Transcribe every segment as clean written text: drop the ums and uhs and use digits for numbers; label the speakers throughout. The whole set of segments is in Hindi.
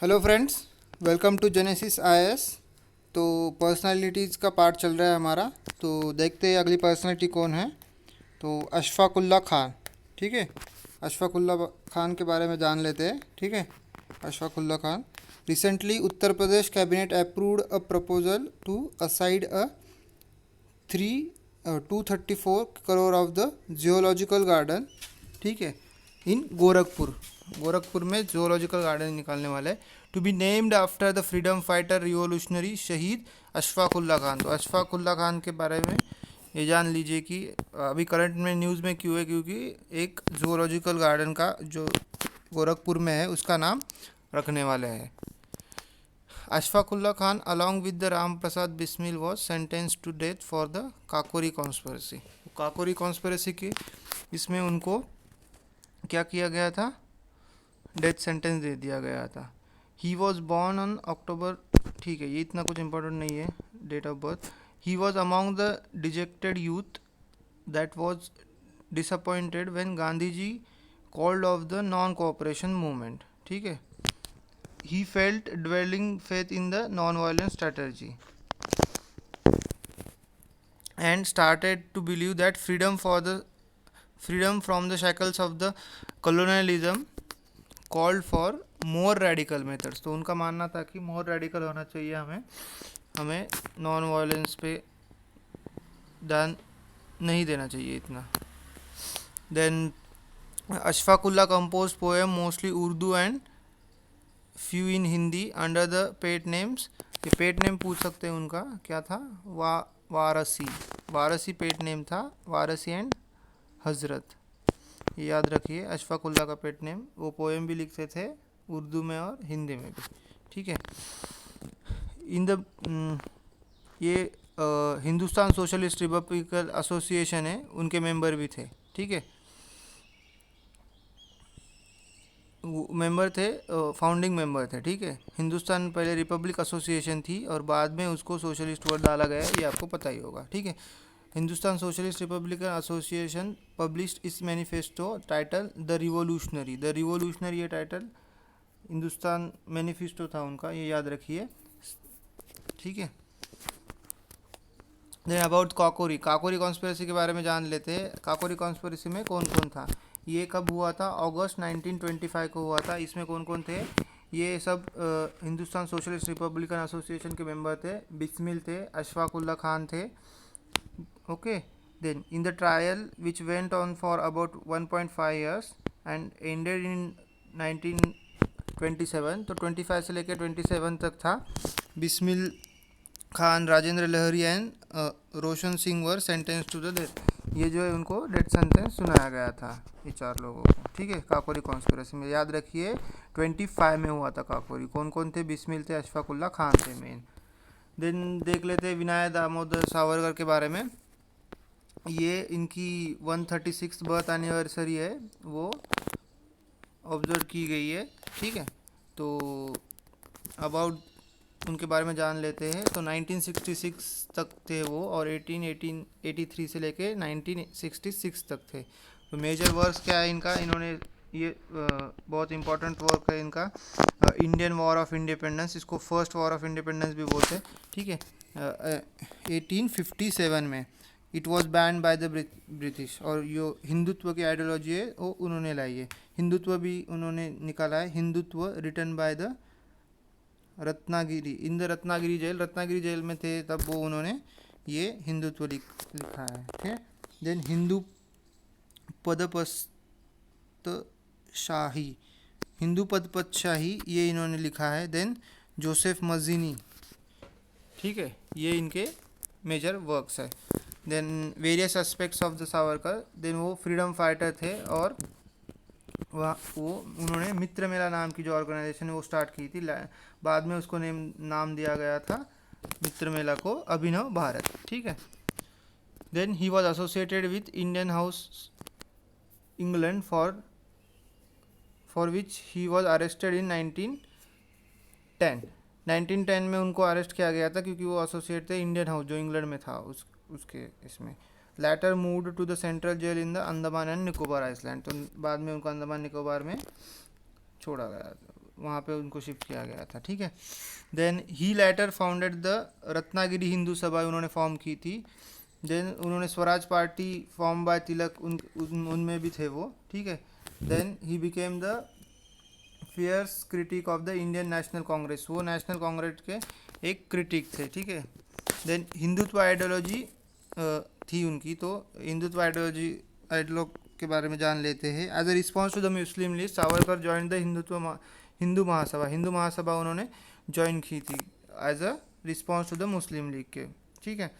Speaker 1: Hello friends, welcome to Genesis IAS. तो पर्सनालिटीज़ का पार्ट चल रहा है हमारा। तो देखते हैं अगली पर्सनालिटी कौन है। तो अशफाकुल्ला खान। ठीक है, अशफाकुल्ला खान के बारे में जान लेते हैं। ठीक है, Ashfaqulla Khan recently Uttar Pradesh cabinet approved a proposal to aside a three 234 crore of the geological garden. ठीक है, इन गोरखपुर। गोरखपुर में जोलॉजिकल गार्डन निकालने वाले to be named after the freedom fighter revolutionary शहीद अशफाकुल्ला खान। तो अशफाकुल्ला खान के बारे में ये जान लीजिए कि अभी करंट में न्यूज़ में क्यों है, क्योंकि एक जोलॉजिकल गार्डन का जो गोरखपुर में है उसका नाम रखने वाले हैं। Ashfaqulla Khan along with the Ram Prasad Bismil was sentence to death for the Kakori conspiracy. Kakori conspiracy की इसमें उनको क्या किया गया था, डेथ सेंटेंस दे दिया गया था। He was born on October, ठीक है ये इतना कुछ इंपॉर्टेंट नहीं है date of birth. He was among the dejected youth that was disappointed when Gandhi ji called off the non cooperation movement. ठीक है, he felt dwelling faith in the non violence strategy and started to believe that freedom from the shackles of the colonialism called for more radical methods। तो उनका मानना था कि मोर रेडिकल होना चाहिए, हमें नॉन वायलेंस पे ध्यान नहीं देना चाहिए इतना। Then Ashfaqulla compose poem mostly Urdu and few in Hindi under the pet names. ये पेट नेम पूछ सकते हैं उनका क्या था, वारसी। वारसी पेट नेम था, वारसी एंड हजरत, ये याद रखिए। अशफाकुल्ला का पेट नेम। वो पोएम भी लिखते थे उर्दू में और हिंदी में भी। ठीक है, इन द ये हिंदुस्तान सोशलिस्ट रिपब्लिकन एसोसिएशन है, उनके मेंबर भी थे। ठीक है, मेंबर थे, फाउंडिंग मेंबर थे। ठीक है, हिंदुस्तान पहले रिपब्लिक एसोसिएशन थी और बाद में उसको सोशलिस्ट वर्ड डाला गया, ये आपको पता ही होगा। ठीक है, Hindustan socialist republican association published इस manifesto title the revolutionary. The revolutionary ये टाइटल हिंदुस्तान मैनिफेस्टो था उनका, ये याद रखिए। ठीक है, then about Kakori. Kakori conspiracy के बारे में जान लेते हैं। काकोरी कॉन्स्पिरेसी में कौन कौन था, ये कब हुआ था, अगस्त 1925 को हुआ था। इसमें कौन कौन थे, ये सब हिंदुस्तान सोशलिस्ट रिपब्लिकन एसोसिएशन के मेंबर थे। बिस्मिल थे, अशफाकुल्ला खान थे। Okay, then in the trial which went on for about 1.5 years and ended in 1927। तो 25 से लेकर 27 तक था। Bismil Khan, Rajendra Lahiri and Roshan Singh were sentence to the death. ये जो है उनको डेथ सेंटेंस सुनाया गया था, ये चार लोगों को। ठीक है, काकोरी कॉन्स्पिरेसी में याद रखिए 25 में हुआ था काकोरी। कौन कौन थे, बिस्मिल थे, अशफाकुल्ला खान थे मेन। देन देख लेते हैं विनायक दामोदर सावरकर के बारे में। ये इनकी 136 बर्थ एनिवर्सरी है, वो ऑब्जर्व की गई है। ठीक है, तो अबाउट उनके बारे में जान लेते हैं। तो 1966 तक थे वो, और 1883 से लेके 1966 तक थे। तो मेजर वर्क क्या है इनका, इन्होंने ये बहुत इंपॉर्टेंट वर्क है इनका, इंडियन वॉर ऑफ इंडिपेंडेंस, इसको फर्स्ट वॉर ऑफ इंडिपेंडेंस भी बोलते हैं। ठीक है, 1857 में it was ban by the British. और जो हिंदुत्व की आइडियोलॉजी है वो उन्होंने लाई है। हिंदुत्व भी उन्होंने निकाला है, Hindutva written by the Ratnagiri, in the Ratnagiri jail में थे तब वो उन्होंने ये हिंदुत्व लिखा है। ठीक है, देन हिंदू पदपतशाही, हिंदू पदपतशाही ये इन्होंने लिखा है। Then Joseph Mazzini. ठीक है, ये इनके मेजर वर्क्स है। Then various aspects of the Savarkar. Then वो फ्रीडम फाइटर थे, और वो उन्होंने मित्र मेला नाम की जो ऑर्गेनाइजेशन है वो स्टार्ट की थी। बाद में उसको नाम दिया गया था मित्र मेला को अभिनव भारत। ठीक है, then he was associated with Indian House England for which he was arrested in 1910 में उनको अरेस्ट किया गया था, क्योंकि वो एसोसिएट थे इंडियन हाउस जो इंग्लैंड में था उसके इसमें। Later moved to the central jail in the Andaman and Nicobar island. तो बाद में उनको अंडमान निकोबार में छोड़ा गया, वहाँ पे उनको शिफ्ट किया गया था, ठीक है। Then he later founded the Ratnagiri Hindu Sabha, उन्होंने फॉर्म की थी। देन उन्होंने Swaraj party form by Tilak, उनमें भी थे वो, ठीक है। Then he became the fierce critic of the Indian National Congress, वो नेशनल कांग्रेस के एक क्रिटिक थे, ठीक है। देन हिंदुत्व आइडियोलॉजी थी उनकी, तो हिंदुत्व आइडियोलॉजी के बारे में जान लेते हैं। As a response to the Muslim League Savarkar join the Hindu Mahasabha, Hindu Mahasabha उन्होंने ज्वाइन की थी as a response to the Muslim League के, ठीक है।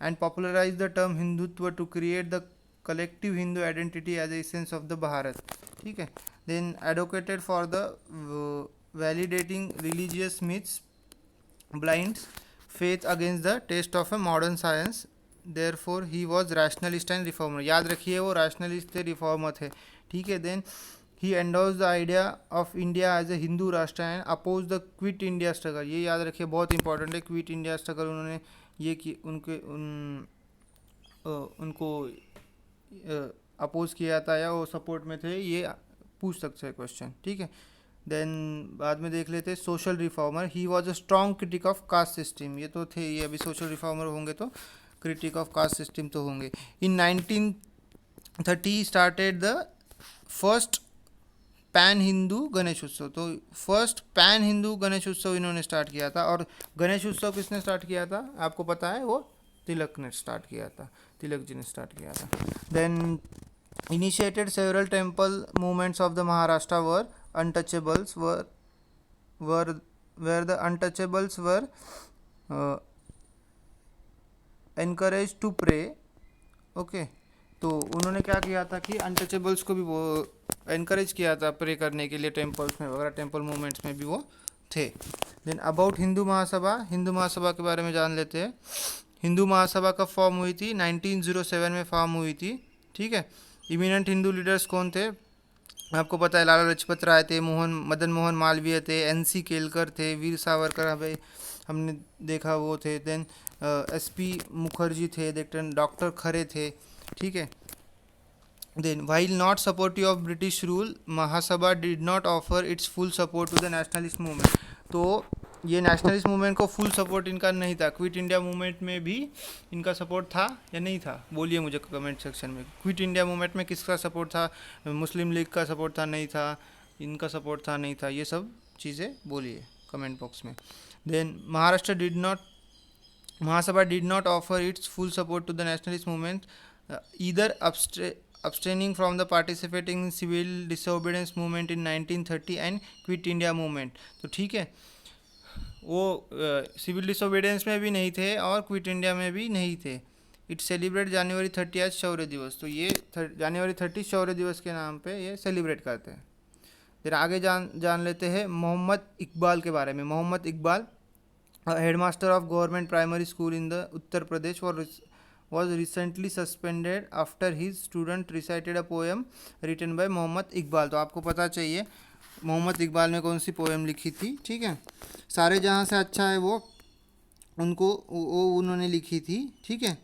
Speaker 1: And popularise the term Hindutva to create the collective Hindu identity as a essence of the Bharat, ठीक है। Then advocated for the validating religious myths, blind faith against the taste of a modern science, therefore he was rationalist and reformer, याद रखिए वो rationalist थे, reformer थे, ठीक है। then he endorsed the idea of India as a Hindu राष्ट्र and opposed the quit India struggle, ये याद रखिए बहुत इंपॉर्टेंट है, क्विट इंडिया स्ट्रगल उन्होंने ये कि उनको अपोज किया था या वो सपोर्ट में थे, ये पूछ सकते हैं क्वेश्चन, ठीक है। देन बाद में देख लेते social reformer, he was a strong critic of caste system, ये तो थे, ये अभी सोशल रिफॉर्मर होंगे तो क्रिटिक ऑफ कास्ट सिस्टम तो होंगे। इन 1930 started the first pan Hindu Ganesh उत्सव, तो फर्स्ट पैन हिंदू गणेश उत्सव इन्होंने स्टार्ट किया था। और गणेश उत्सव किसने स्टार्ट किया था आपको पता है, वो तिलक ने स्टार्ट किया था, तिलक जी ने स्टार्ट किया था। Then initiated several temple movements of the Maharashtra were untouchables where the untouchables were encouraged to pray, okay। तो उन्होंने क्या किया था कि अनटचेबल्स को भी वो एनकरेज किया था प्रे करने के लिए, टेम्पल्स में वगैरह, टेम्पल मूवमेंट्स में भी वो थे। देन अबाउट हिंदू महासभा, हिंदू महासभा के बारे में जान लेते हैं। हिंदू महासभा कब फॉर्म हुई थी, 1907 में फॉर्म हुई थी, ठीक है। इमिनेंट हिंदू लीडर्स कौन थे आपको पता है, लाला लाजपत राय थे, मदन मोहन मालवीय थे, NC केलकर थे, वीर सावरकर भाई हमने देखा वो थे। देन SP मुखर्जी थे, डॉक्टर खरे थे, ठीक है। Then while not supportive of British rule, Mahasabha did not offer its full support to the nationalist movement, तो ये नेशनलिस्ट मूवमेंट को फुल सपोर्ट इनका नहीं था। क्विट इंडिया मूवमेंट में भी इनका सपोर्ट था या नहीं था, बोलिए मुझे कमेंट सेक्शन में। क्विट इंडिया मूवमेंट में किसका सपोर्ट था, मुस्लिम लीग का सपोर्ट था, नहीं था, इनका सपोर्ट था, नहीं था, ये सब चीज़ें बोलिए कमेंट बॉक्स में। Then Mahasabha did not offer its full support to the nationalist movement, either abstaining from the participating in civil disobedience movement in 1930 and quit India movement, तो ठीक है, वो सिविल डिसोबीडियंस में भी नहीं थे और क्विट इंडिया में भी नहीं थे। इट सेलिब्रेट जनवरी 30 आज शौर्य दिवस, तो ये जनवरी 30 शौर्य दिवस के नाम पे ये सेलिब्रेट करते हैं। फिर आगे जान लेते हैं मोहम्मद इकबाल के बारे में। Mohammad Iqbal headmaster of government primary school in the Uttar Pradesh was recently suspended after his student recited a poem written by Mohammad Iqbal, तो आपको पता चाहिए मोहम्मद इकबाल ने कौन सी पोएम लिखी थी, ठीक है। सारे जहाँ से अच्छा है वो उन्होंने लिखी थी, ठीक है।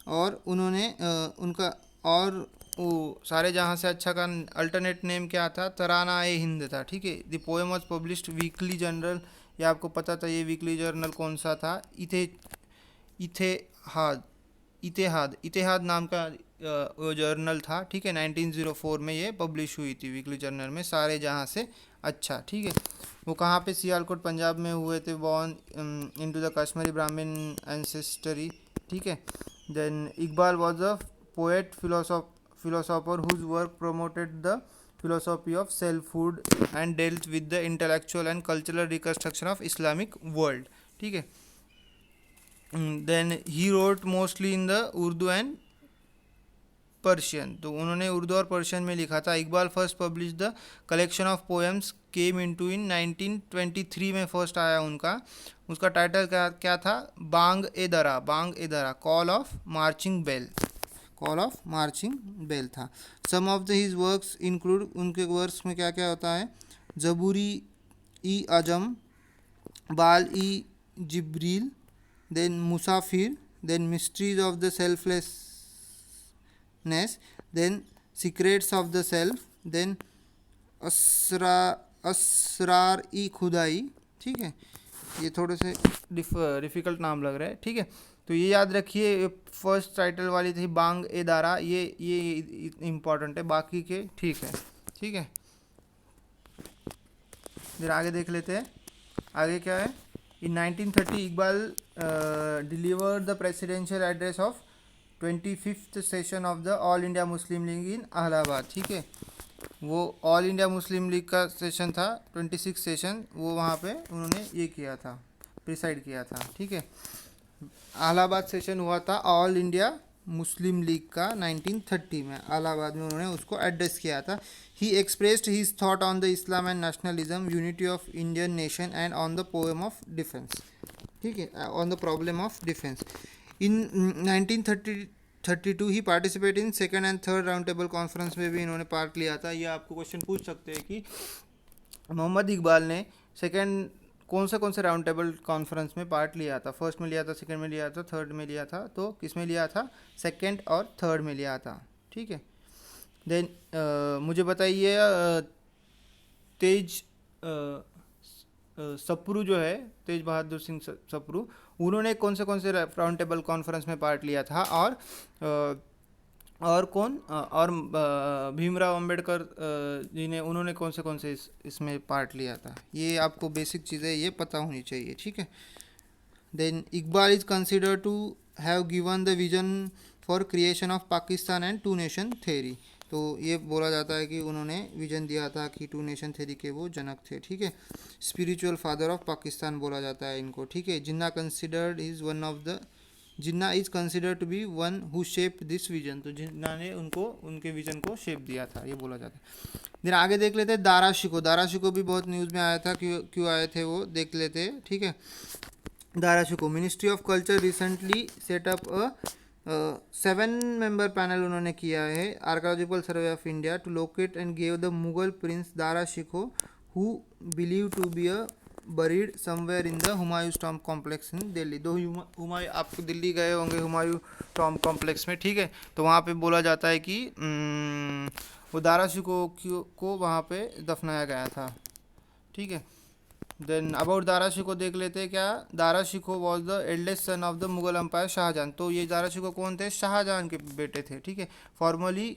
Speaker 1: और उन्होंने उनका और वो सारे जहाँ से अच्छा का अल्टरनेट नेम क्या था, तराना ए हिंद था, ठीक है। The poem was published weekly journal, ये आपको पता था, ये वीकली जर्नल कौन सा था, इतिहाद नाम का वो जर्नल था, ठीक है। 1904 में ये पब्लिश हुई थी वीकली जर्नल में, सारे जहाँ से अच्छा, ठीक है। वो कहाँ पे, सियालकोट पंजाब में हुए थे, बॉर्न इनटू द कश्मीरी ब्राह्मण एंसेस्टरी, ठीक है। Then Iqbal was a poet philosopher whose work promoted the philosophy of selfhood and dealt with the intellectual and cultural reconstruction of Islamic world, ठीक है। Then he wrote mostly in the Urdu and Persian, तो उन्होंने उर्दू और पर्शियन में लिखा था। Iqbal first publish the collection of poems came into in 1923 में फर्स्ट आया उनका, उसका टाइटल क्या था, बांग ए दरा, कॉल ऑफ मार्चिंग बेल था। Some of the his works include, उनके वर्क्स में क्या क्या होता है, जबूरी ई आजम, बाल ई जिब्रील, then Musafir, then Mysteries of the Selflessness, then Secrets of the Self, then Asrar ई खुदाई, ठीक है। ये थोड़े से डिफ़िकल्ट नाम लग रहा है, ठीक है। तो ये याद रखिए, फर्स्ट टाइटल वाली थी बांग ए दारा, ये इम्पॉर्टेंट है, बाकी के ठीक है, ठीक है। फिर आगे देख लेते हैं, आगे क्या है। In 1930 Iqbal deliver the presidential address of 25th session of the All India Muslim League in Allahabad, ठीक है। वो ऑल इंडिया मुस्लिम लीग का सेशन था, 26 सेशन, वो वहाँ पे उन्होंने ये किया था, प्रिसाइड किया था, ठीक है। इलाहाबाद सेशन हुआ था ऑल इंडिया मुस्लिम लीग का 1930 में, इलाहाबाद में उन्होंने उसको एड्रेस किया था। He expressed his thought on the Islam and nationalism, unity of Indian nation and on the poem of defence, ठीक है, on the problem of defence. In 1932 he participate in second and third round table conference में भी इन्होंने पार्ट लिया था। ये आपको क्वेश्चन पूछ सकते हैं कि मोहम्मद इकबाल ने सेकेंड कौन से राउंड टेबल कॉन्फ्रेंस में पार्ट लिया था, फर्स्ट में लिया था, सेकंड में लिया था, थर्ड में लिया था, तो किस में लिया था, सेकंड और थर्ड में लिया था, ठीक है। देन मुझे बताइए तेज सप्रू जो है, तेज बहादुर सिंह सप्रू, उन्होंने कौन से राउंड टेबल कॉन्फ्रेंस में पार्ट लिया था, और कौन और भीमराव अंबेडकर जी ने, उन्होंने कौन से इसमें पार्ट लिया था। ये आपको बेसिक चीज़ें ये पता होनी चाहिए, ठीक है। Then Iqbal is consider to have given the vision for creation of Pakistan and two nation theory. तो ये बोला जाता है कि उन्होंने विजन दिया था कि टू नेशन थेरी के वो जनक थे, ठीक है। स्पिरिचुअल फादर ऑफ पाकिस्तान बोला जाता है इनको, ठीक है। Jinnah is considered to be one who shape this vision, तो जिन्ना ने उनके विजन को शेप दिया था, ये बोला जाता है। फिर आगे देख लेते हैं दारा शिको भी बहुत न्यूज़ में आया था, क्यों आए थे वो देख लेते हैं, ठीक है। Dara Shikoh, ministry of culture recently set up 7-member panel उन्होंने किया है, archaeological survey of India, to locate and give the Mughal prince Dara Shikoh who believe to be a buried somewhere in the Humayun tomb complex in Delhi. दो हुमायूं, आपको दिल्ली गए होंगे हुमायूं टॉम्ब कॉम्प्लेक्स में, ठीक है। तो वहाँ पे बोला जाता है कि वो दारा शिको को वहाँ पे दफनाया गया था, ठीक है। देन अबाउट दारा शिको देख लेते हैं, क्या Dara Shikoh was the eldest son of the Mughal empire Shah Jahan. तो ये दारा शिको कौन थे, शाहजहां के बेटे थे, ठीक है। Formally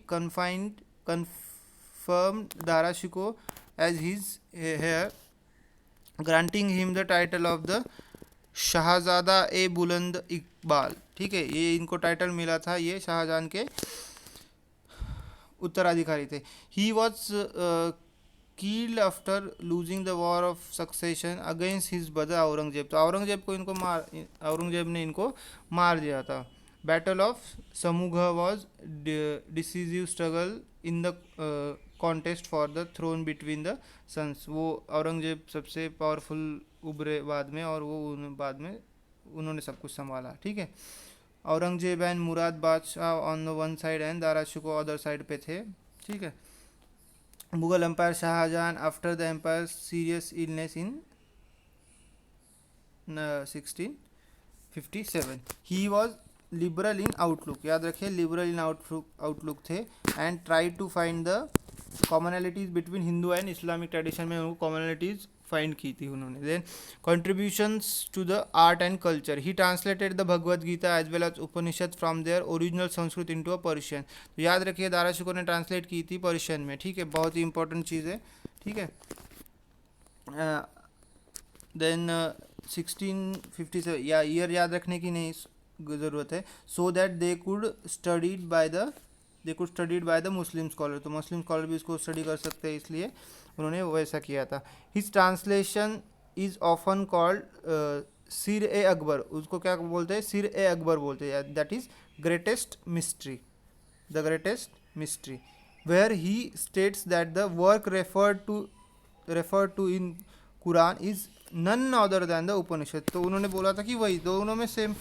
Speaker 1: confirm Dara Shikoh as his heir, granting him the title of the Shahzada e Buland Iqbal, ठीक है। ये इनको टाइटल मिला था, ये शाहजहां के उत्तराधिकारी थे। He was killed after losing the war of succession against his brother Aurangzeb. तो औरंगजेब ने इनको मार दिया था। Battle of Samugarh was decisive struggle in the contest for the throne between the sons. वो औरंगजेब सबसे पावरफुल उभरे बाद में, और वो बाद में उन्होंने सब कुछ संभाला, ठीक है। Aurangzeb and Murad Badshah on the one side and Dara Shikoh other side पे थे, ठीक है। Mughal empire Shahjahan after the empire serious illness in 1657। He was liberal in outlook, याद रखिए लिबरल इन आउटलुक थे, and try to find the commonalities between Hindu and Islamic tradition में उनको कॉमनैलिटीज़ फाइंड की थी उन्होंने। Then contributions to the art and culture, he translated the Bhagavad Gita as well as Upanishad from their original Sanskrit into a Persian. तो याद रखिए दारा शिको ने ट्रांसलेट की थी पर्शियन में, ठीक है, बहुत ही इंपॉर्टेंट चीज़ है, ठीक है। देन 1657, या ईयर याद रखने की नहीं ज़रूरत है, so that they could studied by the Muslim scholar. तो मुस्लिम स्कॉलर भी इसको स्टडी कर सकते हैं, इसलिए उन्होंने वैसा किया था। His translation is often called सिर ए अकबर, उसको क्या बोलते हैं, सिर ए अकबर बोलते हैं, that is greatest mystery, the greatest mystery, where he states that the work referred to in Quran is none other than the Upanishad. तो उन्होंने बोला था कि वही दोनों में सेम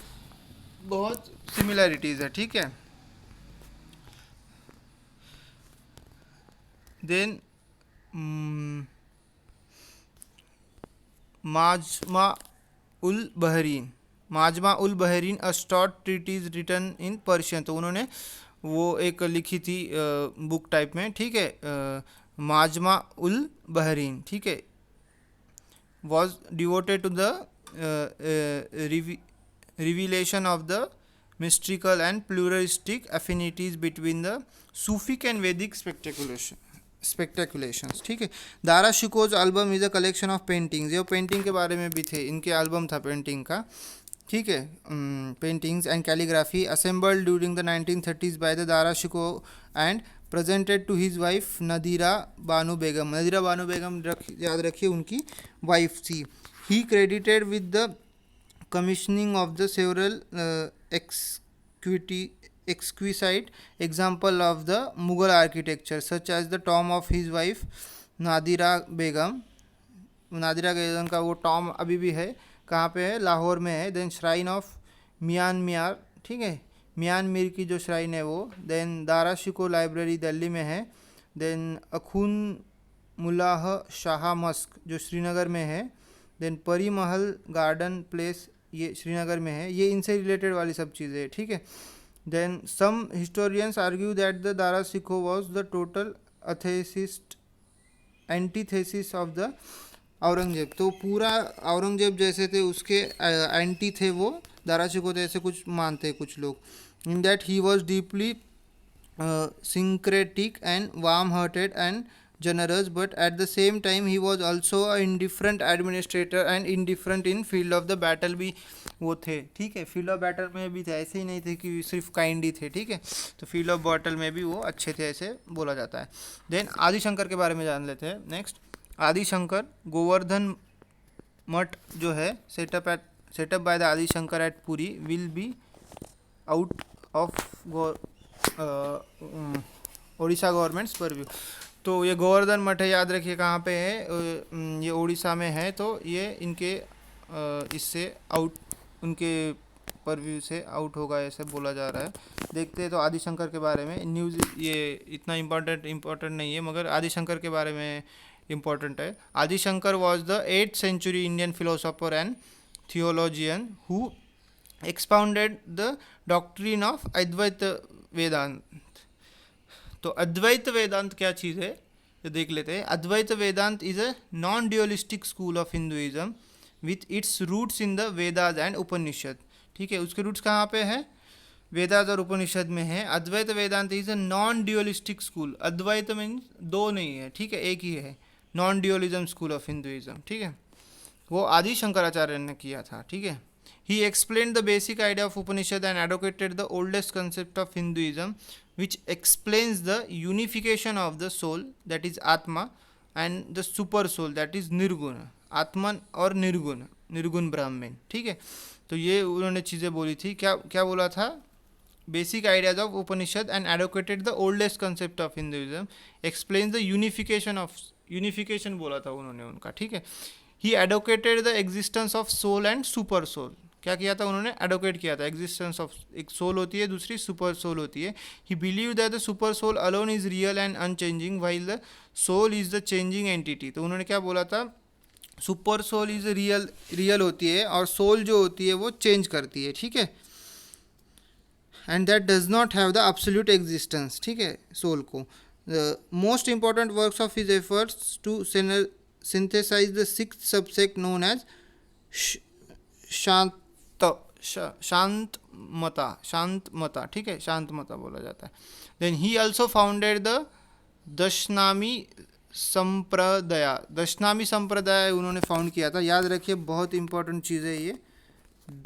Speaker 1: बहुत सिमिलैरिटीज़ है, ठीक है। Then Majma ul Bahrain a short treatise written in Persian. तो उन्होंने वो एक लिखी थी बुक टाइप में, ठीक है, माजमा उल बहरीन, ठीक है, was devoted to the revelation of the mystical and pluralistic affinities between the Sufic and Vedic spectaculations, ठीक है। Dara Shikoh's album is a collection of paintings, ये पेंटिंग के बारे में भी थे, इनके एल्बम था पेंटिंग का, ठीक है। Paintings and calligraphy assembled during the 1930s by the Dara Shikoh and presented to his wife Nadira Bano Begum. Nadira Bano Begum याद रखिए उनकी वाइफ थी। He credited with the commissioning of the several exquisite example of the Mughal architecture such as the tomb of his wife Nadira Begum. Nadira Begum का वो टॉम अभी भी है, कहाँ पे है, लाहौर में है। देन श्राइन ऑफ म्यांमार, ठीक है, म्यांमार की जो श्राइन है वो। देन दारा शिको लाइब्रेरी दिल्ली में है। देन अखून मुल्लाह शाह मस्क जो श्रीनगर में है। देन परी महल गार्डन प्लेस ये श्रीनगर में है। ये इनसे रिलेटेड वाली सब चीज़ें, ठीक है। Then some historians argue that the Dara Shikoh was the total atheist antithesis of the Aurangzeb. तो पूरा औरंगजेब जैसे थे उसके एंटी थे वो दारा शिको, तो ऐसे कुछ मानते कुछ लोग। In that he was deeply syncretic and warm-hearted and generous, but at the same time he was also an indifferent administrator and indifferent in field of the battle भी वो थे, ठीक है। फील्ड ऑफ बैटल में भी थे, ऐसे ही नहीं थे कि सिर्फ काइंड ही थे, ठीक है। तो फील्ड ऑफ बैटल में भी वो अच्छे थे, ऐसे बोला जाता है। देन आदिशंकर के बारे में जान लेते हैं। नेक्स्ट, आदिशंकर गोवर्धन मठ जो है setup by the Adi Shankara at Puri will be out of Orissa government's purview. तो ये गोवर्धन मठ है, याद रखिए कहाँ पे है, ये उड़ीसा में है। तो ये इनके इससे आउट, उनके परव्यू से आउट होगा ऐसे बोला जा रहा है। देखते हैं तो आदिशंकर के बारे में न्यूज़, ये इतना इम्पोर्टेंट नहीं है मगर आदिशंकर के बारे में इम्पोर्टेंट है। Adishankar was the 8th century Indian philosopher and theologian who expounded the doctrine of Advaita Vedanta. तो अद्वैत वेदांत क्या चीज़ है तो देख लेते हैं। Advaita Vedanta is a non dualistic school of Hinduism with its roots in the Vedas and Upanishad, ठीक है। उसके रूट्स कहाँ पे है, वेदास और उपनिषद में है। Advaita Vedanta is a non dualistic school. Advaita means दो नहीं है, ठीक है, एक ही है। Non dualism school of Hinduism, ठीक है, वो आदि शंकराचार्य ने किया था, ठीक है। He explained the basic idea of Upanishad and advocated the oldest concept of Hinduism, which explains the unification of the soul, that is Atma, and the super soul, that is Nirguna। आत्मन और निर्गुण ब्राह्मण, ठीक है। तो ये उन्होंने चीज़ें बोली थी। क्या बोला था, basic ideas of Upanishad and advocated the oldest concept of Hinduism, explains the unification बोला था उन्होंने उनका, ठीक है। He advocated the existence of soul and super soul. क्या किया था उन्होंने, एडवोकेट किया था एग्जिस्टेंस ऑफ, एक सोल होती है दूसरी सुपर सोल होती है। He believe that the super soul alone is real and unchanging while the soul is the changing entity. तो उन्होंने क्या बोला था, सुपर सोल इज रियल होती है और सोल जो होती है वो चेंज करती है, ठीक है। And that does not have the absolute existence, ठीक है, सोल को। Most important works of his efforts to synthesize the sixth subsect known as Shantmata, ठीक है, शांतमता बोला जाता है। Then he also founded the Dashanami Sampradaya उन्होंने फाउंड किया था। याद रखिए बहुत इंपॉर्टेंट चीज़ है ये,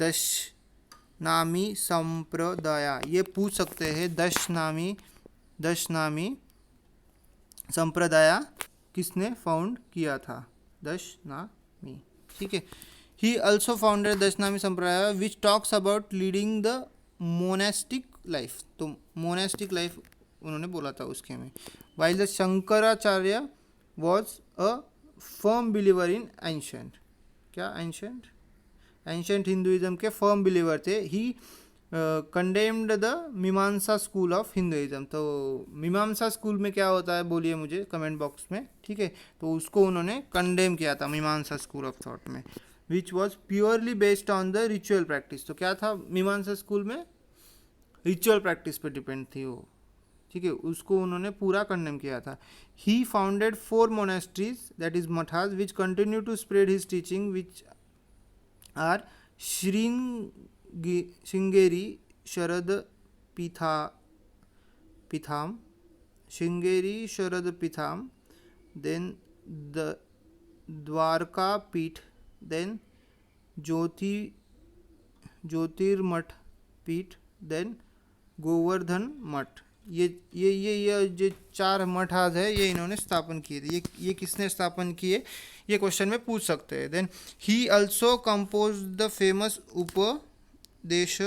Speaker 1: दशनामी संप्रदाय, ये पूछ सकते हैं। दशनामी संप्रदाय किसने फाउंड किया था, दशनामी, ठीक है। ही ऑल्सो फाउंडेड दशनामी संप्रदाय which talks about leading the monastic life. तो मोनेस्टिक लाइफ उन्होंने बोला था उसके में। While the Shankaracharya was a firm believer in ancient, क्या एंशेंट हिंदुइज्म के फर्म बिलीवर थे। ही कंडेम्ड द मीमांसा स्कूल ऑफ हिंदुइज्म। तो मीमांसा स्कूल में क्या होता है बोलिए मुझे कमेंट बॉक्स में, ठीक है। तो उसको उन्होंने कंडेम किया था मीमांसा स्कूल ऑफ थॉट में, which was purely based on the ritual practice. तो क्या था मीमांसा स्कूल में, रिचुअल प्रैक्टिस पे डिपेंड थी वो, ठीक है, उसको उन्होंने पूरा कंडेम किया था। He founded 4 monasteries that is mathas which continue to spread his teaching which are Sringeri Sharada Peetha Peetham Sringeri Sharada Peetham, then the Dwarka Peeth, then ज्योति ज्योतिर्मठ पीठ, देन गोवर्धन मठ। ये जो 4 मठ आज है ये इन्होंने स्थापन किए थे। ये किसने स्थापन किए, ये क्वेश्चन में पूछ सकते हैं। Then he also compose the famous Upadesha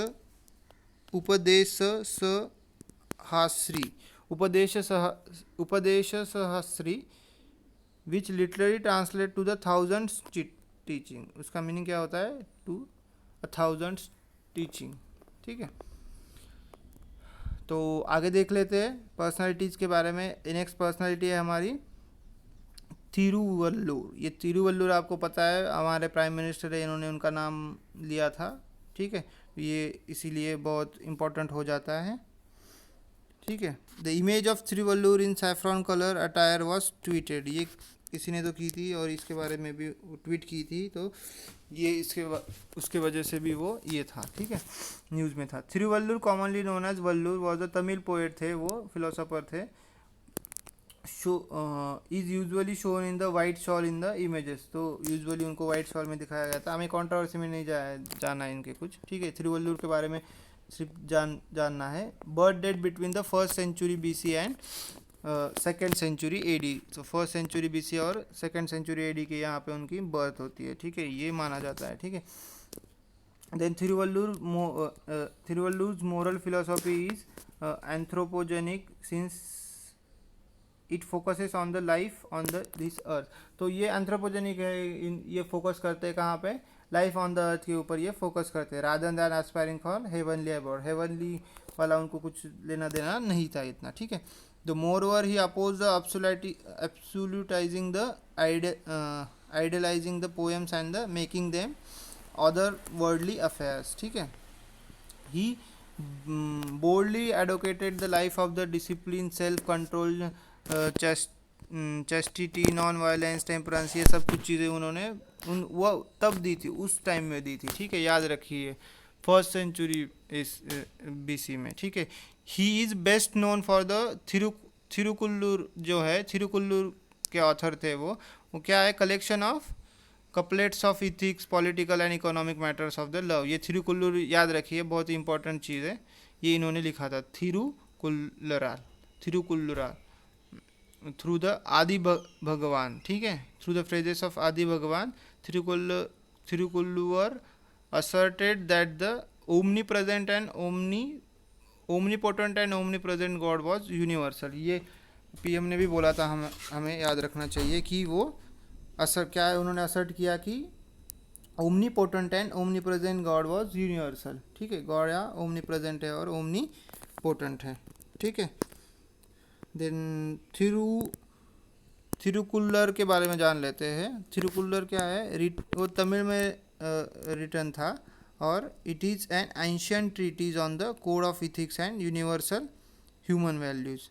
Speaker 1: Upadesha Sahasri Upadesha Sahasri which literally translate to the thousand teaching. उसका मीनिंग क्या होता है, टू 1000 टीचिंग। ठीक है, तो आगे देख लेते हैं पर्सनालिटीज़ के बारे में। नेक्स्ट पर्सनालिटी है हमारी थिरुवल्लुर। ये थिरुवल्लुर आपको पता है हमारे प्राइम मिनिस्टर है, इन्होंने उनका नाम लिया था। ठीक है, ये इसीलिए बहुत इम्पोर्टेंट हो जाता है। ठीक है, the image of Thiruvallur in saffron colour attire was tweeted. ये किसी ने तो की थी और इसके बारे में भी ट्वीट की थी, तो ये उसके वजह से भी वो ये था। ठीक है, न्यूज़ में था। Thiruvallur commonly known as Valluvar was the Tamil poet थे, वो फिलोसोफर थे। Is usually shown in the white shawl in the images. तो यूजुअली उनको वाइट शॉल में दिखाया गया था। हमें कंट्रोवर्सी में नहीं जाना है इनके कुछ। ठीक है, थिरुवल्लुर के बारे में सिर्फ जानना है। Birth date between the 1st century BC and 2nd century AD। तो 1st सेंचुरी BC और 2nd सेंचुरी AD के यहाँ पे उनकी बर्थ होती है। ठीक है, ये माना जाता है। ठीक है, then Thiruvallur's moral philosophy is anthropogenic since it focuses on the life on the this earth. तो ये एंथ्रोपोजेनिक है, ये फोकस करते हैं कहाँ पे, लाइफ ऑन द अर्थ के ऊपर ये फोकस करते हैं, rather than aspiring for heavenly abode. Heavenly वाला उनको कुछ लेना देना नहीं था इतना। ठीक है, the moreover he oppose the absolutizing the idealizing the poems and the making them other worldly affairs. ठीक है, he boldly advocated the life of the discipline, self control, chastity, non violence, temperance, ये सब कुछ चीज़ें उन्होंने वो तब दी थी, उस टाइम में दी थी। ठीक है, याद रखिए 1st सेंचुरी BC में। ठीक है, he is best known for the Thirukkural. जो है थिरुकुल्लुर के ऑथर थे वो क्या है, collection of couplets of ethics, political and economic matters of the love. ये थिरुकुल्लुर याद रखिए, बहुत ही इंपॉर्टेंट चीज़ है। ये इन्होंने लिखा था थिरुकुल्लुराल थ्रू द आदि भगवान। ठीक है, थ्रू द फ्रेजेस ऑफ आदि भगवान थिरुकुल्लुवर asserted that the omnipresent and omnipotent and omnipresent God was universal। ये PM ने भी बोला था, हमें याद रखना चाहिए कि वो क्या है, उन्होंने असर्ट किया कि omnipotent and omnipresent God was universal. ठीक है, गॉड या ओमनीप्रेजेंट है और ओमनीपोटेंट है। ठीक है, देन थिरुकुल्लर के बारे में जान लेते हैं। थिरुकुल्लर क्या है, वो तमिल में रिटन था और it is an ancient treatise on the code of ethics and universal human values.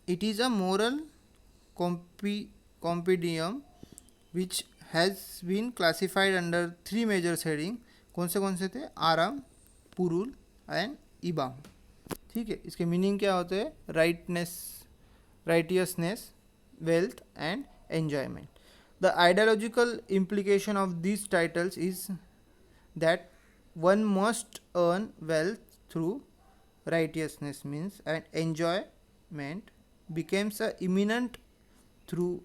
Speaker 1: It is a moral compendium which has been classified under 3 major heading। कौन से थे, आराम, पुरुल एंड इबाम। ठीक है, इसके मीनिंग क्या होते हैं, righteousness, wealth and enjoyment. The ideological implication of these titles is that one must earn wealth through righteousness means and enjoyment becomes a imminent through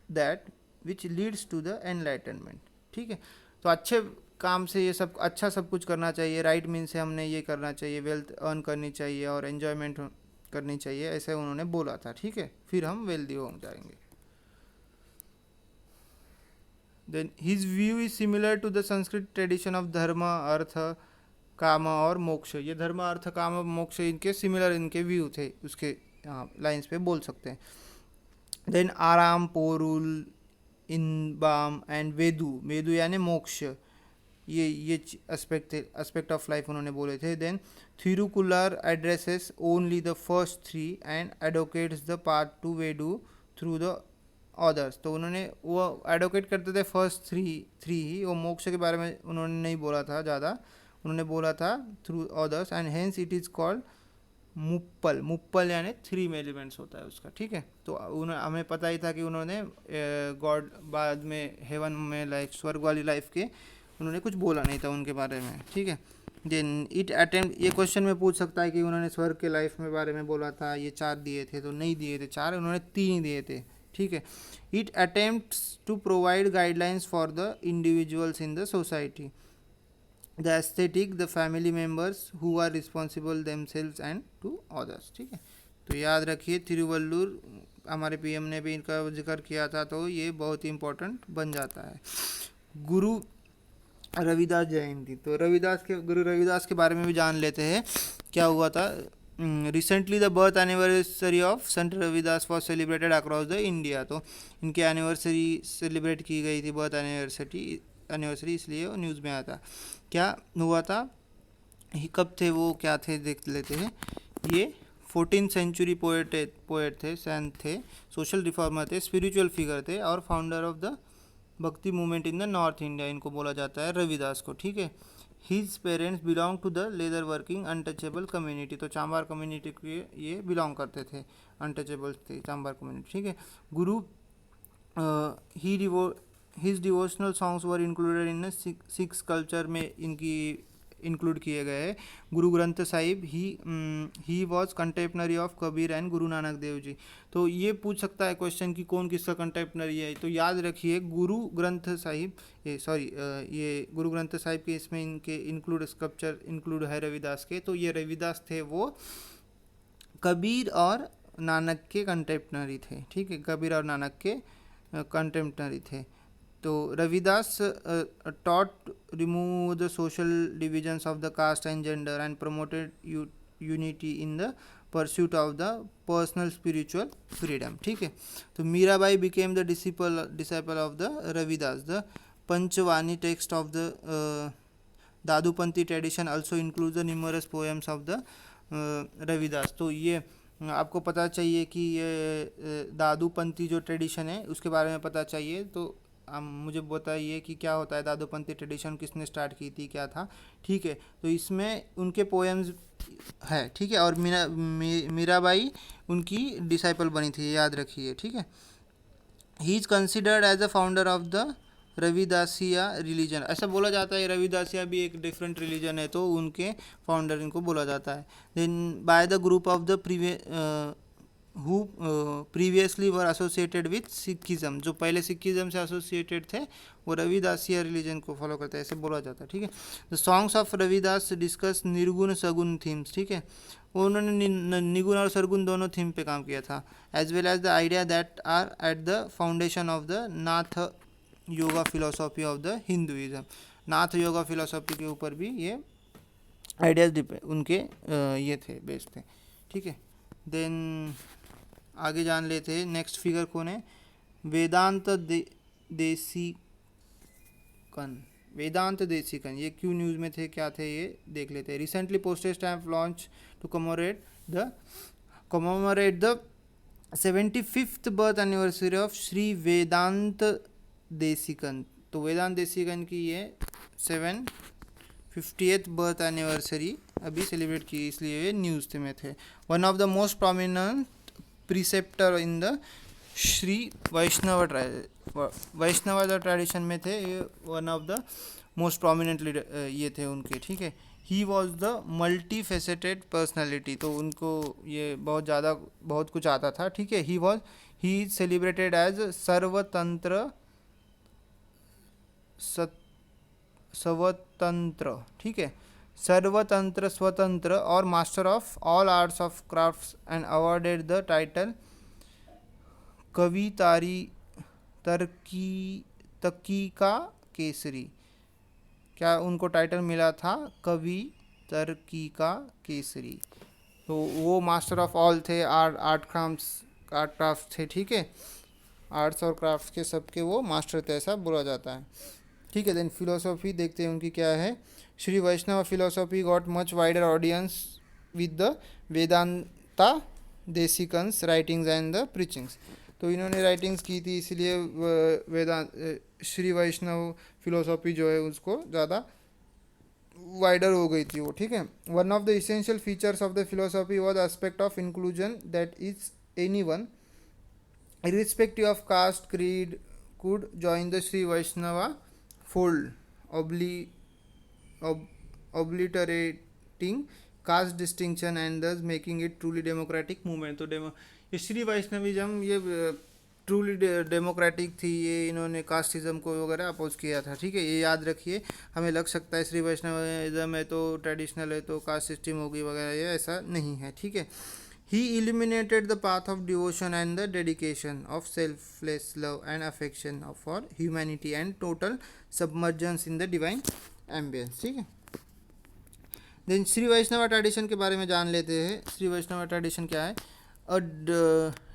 Speaker 1: that which leads to the enlightenment। ठीक है, तो अच्छे काम से ये सब अच्छा सब कुछ करना चाहिए, राइट मीन से हमने ये करना चाहिए, वेल्थ अर्न करनी चाहिए और एन्जॉयमेंट करनी चाहिए, ऐसे उन्होंने बोला था। ठीक है, फिर हम वेल्दी हो जाएंगे। Then his view is similar to the Sanskrit tradition of dharma, artha, काम और मोक्ष। ये धर्म, अर्थ, काम और मोक्ष इनके सिमिलर इनके व्यू थे, उसके यहाँ लाइन्स पे बोल सकते हैं। देन आराम, पोरुल, इनबाम एंड वेदु यानी मोक्ष, ये एस्पेक्ट ऑफ लाइफ उन्होंने बोले थे। Then Thirukkural addresses only the first three and advocates the part to way do through the others. तो उन्होंने वो एडवोकेट करते थे फर्स्ट थ्री ही, वो मोक्ष के बारे में उन्होंने नहीं बोला था ज़्यादा, उन्होंने बोला था through others and hence it is called Muppal यानी थ्री एलिमेंट्स होता है उसका, ठीक है। तो हमें पता ही था कि उन्होंने गॉड बाद में हेवन में लाइक स्वर्ग वाली लाइफ के उन्होंने कुछ बोला नहीं था उनके बारे में, ठीक है। देन इट अटेम्प्ट, ये क्वेश्चन में पूछ सकता है कि उन्होंने स्वर्ग के लाइफ में बारे में बोला था, ये 4 दिए थे, तो नहीं दिए थे 4, उन्होंने 3 ही दिए थे, ठीक है। It attempts to provide guidelines for the individuals in the society, the aesthetic, the family members who are responsible themselves and to others, ठीक है। तो याद रखिए तिरुवल्लुर, हमारे पीएम ने भी इनका जिक्र किया था, तो ये बहुत ही इंपॉर्टेंट बन जाता है। गुरु रविदास जयंती, तो गुरु रविदास के बारे में भी जान लेते हैं क्या हुआ था। Recently the birth anniversary of Sant Ravidas was celebrated across the India. तो इनकी एनिवर्सरी सेलिब्रेट की गई थी, बर्थ एनिवर्सरी, इसलिए वो न्यूज़ में आया था। क्या हुआ था, कब थे वो, क्या थे, देख लेते हैं। ये 14th सेंचुरी पोएट थे, सेंट थे, सोशल रिफॉर्मर थे, स्पिरिचुअल फिगर थे और founder of the Bhakti movement in the north India, इनको बोला जाता है रविदास को, ठीक है। His parents belong to the leather working untouchable community, तो चांबार कम्युनिटी के ये बिलोंग करते थे, अनटचेबल थे चांबार कम्युनिटी, ठीक है। Guru his devotional songs were included in Sikhs culture में इनकी इंक्लूड किए गए हैं। Guru Granth Sahib he was contemporary of Kabir and Guru Nanak Dev ji. तो ये पूछ सकता है क्वेश्चन कि कौन किसका कंटेम्पनरी है, तो याद रखिए गुरु ग्रंथ साहिब, ये गुरु ग्रंथ साहिब के इसमें इनके स्क्रिप्चर इंक्लूड है रविदास के, तो ये रविदास थे वो कबीर और नानक के कंटेम्पनरी थे, ठीक है, कबीर और नानक के कंटेम्पनरी थे। तो Ravidas taught remove the social divisions of the caste and gender and promoted unity in the pursuit of the personal spiritual freedom, ठीक है। तो Mirabai became the disciple of the Ravidas. The Panchvani text of the Dadupanthi tradition also includes the numerous poems of the Ravidas. तो ये आपको पता चाहिए कि ये दादूपंथी जो ट्रेडिशन है उसके बारे में पता चाहिए, तो मुझे बताइए कि क्या होता है दादूपंथी ट्रेडिशन, किसने स्टार्ट की थी, क्या था, ठीक है। तो इसमें उनके पोएम्स है, ठीक है, और मीराबाई उनकी डिसाइपल बनी थी, याद रखिए, ठीक है। He is considered as a founder of the Ravidassia religion, ऐसा बोला जाता है रविदासिया भी एक डिफरेंट रिलीजन है, तो उनके फाउंडर इनको बोला जाता है। Then by the group of the who previously were associated with Sikhism, जो पहले सिखिज़म से एसोसिएटेड थे वो रविदासिया रिलीजन को फॉलो करते हैं, ऐसे बोला जाता है, ठीक है। The songs of Ravidas discuss निर्गुण सगुण थीम्स, ठीक है, उन्होंने निगुण और सरगुण दोनों थीम पे काम किया था, as well as the idea that are at the foundation of the Nath yoga philosophy of the Hinduism. Nath yoga philosophy के ऊपर भी ये आइडियाज उनके ये थे, बेस थे, ठीक है। देन आगे जान लेते हैं नेक्स्ट फिगर कौन है, वेदांत देशिकन, ये क्यों न्यूज़ में थे, क्या थे, ये देख लेते हैं। Recently postage stamp launch to commemorate the 75th birth anniversary of Shri Vedanta Desikan. तो वेदांत देशिकन की ये 750th बर्थ एनिवर्सरी अभी सेलिब्रेट की, इसलिए ये न्यूज़ में थे। One of the most prominent preceptor in the Shri Vaishnava tradition में थे, ये one of the most prominent leader ये थे उनके, ठीक है। He was the multi faceted personality, तो उनको ये बहुत कुछ आता था, ठीक है। ही सेलिब्रेटेड एज स्वतंत्र, ठीक है, सर्वतंत्र, स्वतंत्र और master of all arts of crafts and awarded the title कवि तर्कीका केसरी। क्या उनको टाइटल मिला था, कवि तर्कीका केसरी। तो वो मास्टर ऑफ ऑल थे, आर्ट क्राफ्ट थे, ठीक है, आर्ट्स और क्राफ्ट्स के सबके वो मास्टर थे, ऐसा बोला जाता है। ठीक है। देन फिलोसॉफी देखते हैं उनकी क्या है। Shri Vaishnava philosophy got much wider audience with the Vedanta Desikan's writings and the preachings. तो इन्होंने राइटिंग्स की थी, इसलिए वेदांत श्री वैष्णव फिलोसॉफी जो है उसको ज़्यादा वाइडर हो गई थी वो। ठीक है। One of the essential features of the philosophy was aspect of inclusion that is any one irrespective of caste creed could join the Sri Vaishnava fold, ob- obliterating caste distinction and thus making it truly democratic movement। तो ये श्री वैष्णविज्म ये ट्रूली डेमोक्रेटिक थी, ये इन्होंने कास्टिज्म को वगैरह अपोज किया था। ठीक है, ये याद रखिए। हमें लग सकता है श्री वैष्णविज्म है तो ट्रेडिशनल है तो कास्ट सिस्टम होगी वगैरह, ये ऐसा नहीं है। ठीक है। He eliminated the path of devotion and the dedication of selfless love and affection for humanity and total submergence in the divine ambience। ठीक है। देन श्री वैष्णव ट्रेडिशन के बारे में जान लेते हैं। श्री वैष्णव ट्रेडिशन क्या है? A